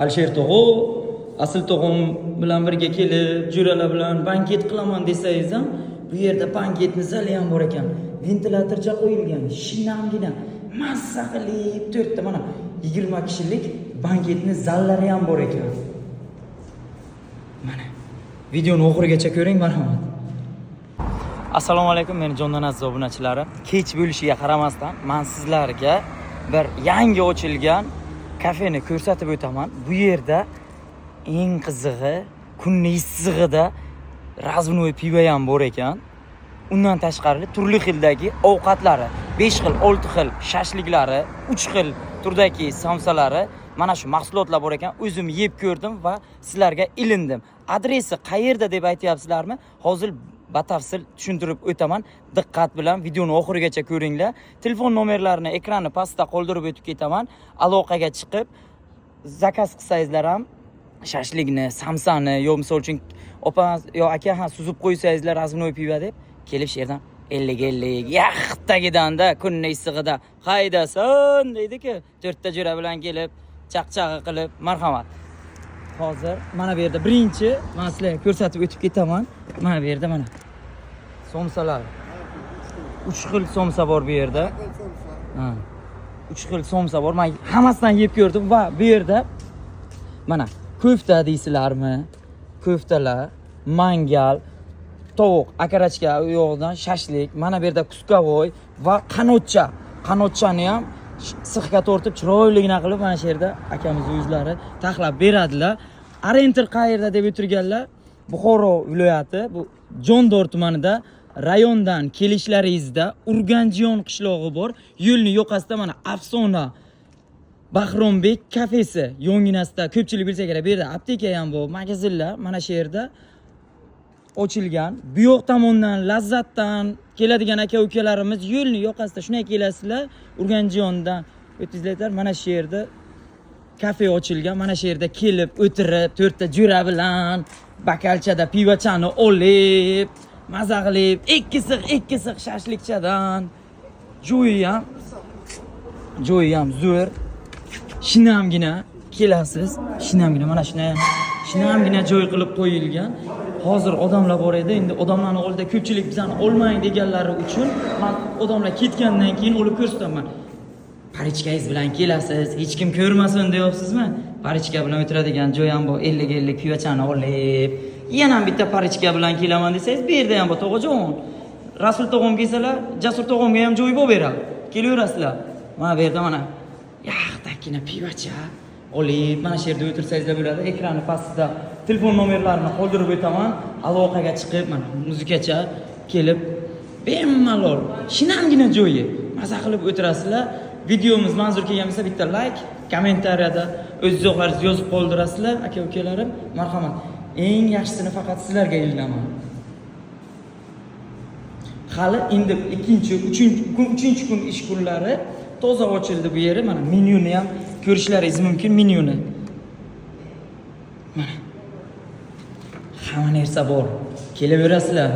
Alisher tog'o, asl tog'im bilan birga kelib, jo'ralar bilan banket qilaman desangiz ham, bu yerda banketni zali ham bor ekan. Ventilatorcha qo'yilgan, shinamgina, mazza qilib 4 ta mana 20 kishilik banketni zallari ham bor ekan. Mana videoni oxirigacha ko'ring, marhamat. Assalomu alaykum, meni jondan aziz obunachilari. Kech bo'lishiga qaramasdan, men sizlarga bir yangi ochilgan kafeni ko'rsatib o'taman. Bu yerda eng qizig'i, kunning issig'ida razvnoy pivo ham bor ekan. Undan tashqari turli xildagi ovqatlari, 5 xil, 6 xil shashliklari, 3 xil turdagi samsalari, mana shu mahsulotlar bor ekan. O'zim yeb ko'rdim va sizlarga ilindim. Adresi qayerda deb aytyapsizlarmi? Hozir batafsil tushuntirib o'taman. Diqqat bilan videoni oxirigacha ko'ringlar. Telefon nomerlarini ekranni pastda qoldirib o'tib ketaman. Aloqaga chiqib zakaz qilsangizlar ham shashlikni, samsani yo misol uchun opangiz yo aka suzib qo'ysangizlar razvnoy pivo deb kelib sherdan 50 yaxtagidanda kunning issig'ida qaydasan deydi-ku, 4 ta jo'ra bilan kelib chaqchag'i qilib marhamat. Hozir mana bu yerda birinchi men sizlarga ko'rsatib o'tib ketaman. Mana bu yerda mana somsalar. 3 xil somsa bor bu yerda. 3 xil somsa bor. Men hammasidan yeb ko'rdim va bu yerda mana ko'fta deysizlarmi? Ko'ftalar, mangal, tovuq, akarachka yo'g'dan shashlik, mana bu yerda kuskavoy va qanotcha. Qanotchani ham sixga tortib chiroyligina qilib mana shu yerda akamiz o'zlari taxlab beradilar. Arentir qayerda deb o'tirganlar? Buxoro viloyati, bu Jondor tumanida rayondan kelishlaringizda Urganjiyon qishlog'i bor. Yo'lning yoqasida mana Afsona Bahrombek kafesi yonginasida, ko'pchilik bilsa kerak, bu yerda apteka ham bor, magazinlar mana shu yerda ochilgan. Bu yoq tomondan Lazzatdan keladigan aka-ukalarimiz yo'lning yoqasida shunday kelasizlar, Urganjiyondan o'tizlar, mana shu yerda kafe ochilgan. Mana shu yerda kelib o'tirib, 4 ta jo'ra bilan bakalchada pivochani olib, maza qilib, 2 siq shashlikchadan joyi ham zo'r. Shinamgina kelasiz. Shinamgina mana shunday shinamgina joy qilib qo'yilgan. Hozir odamlar bor edi. Endi odamlarning oldida ko'pchilik bizani olmang deganlari uchun men odamlar ketgandan keyin olib ko'rsataman. Parichkangiz bilan kelasiz, hech kim ko'rmasin deyapsizmi? Parichka bilan o'tiradigan joy ham bor, 50 pivochani olib. Yana bitta parichka bilan kelaman desangiz, bu yerda ham bor tog'ajon. Rasul tog'am kelsalar, Jasur tog'amga ham joy bo'lib beradi. Kelaverasizlar. Mana bu yerda mana yaxtakina pivocha olib, mana shu yerda o'tirsangizlar bo'ladi. Ekranni pastida telefon nomerlarini qoldirib o'taman. Aloqaga chiqib, mana muzikacha kelib bemalol shinamgina joyi maza qilib o'tirasizlar. Videomiz manzur kelgan bo'lsa bitta like, kommentariyada o'z izohlaringizni yozib qoldirasizlar, aka-ukalarim. Marhamat. Eng yaxshisini faqat sizlarga illaman. Hali endi 3-chi kun ish kunlari toza ochildi bu yeri. Mana menyuni ham ko'rishlaringiz mumkin, menyuni. Mana hamma narsa bor. Kelaverasizlar.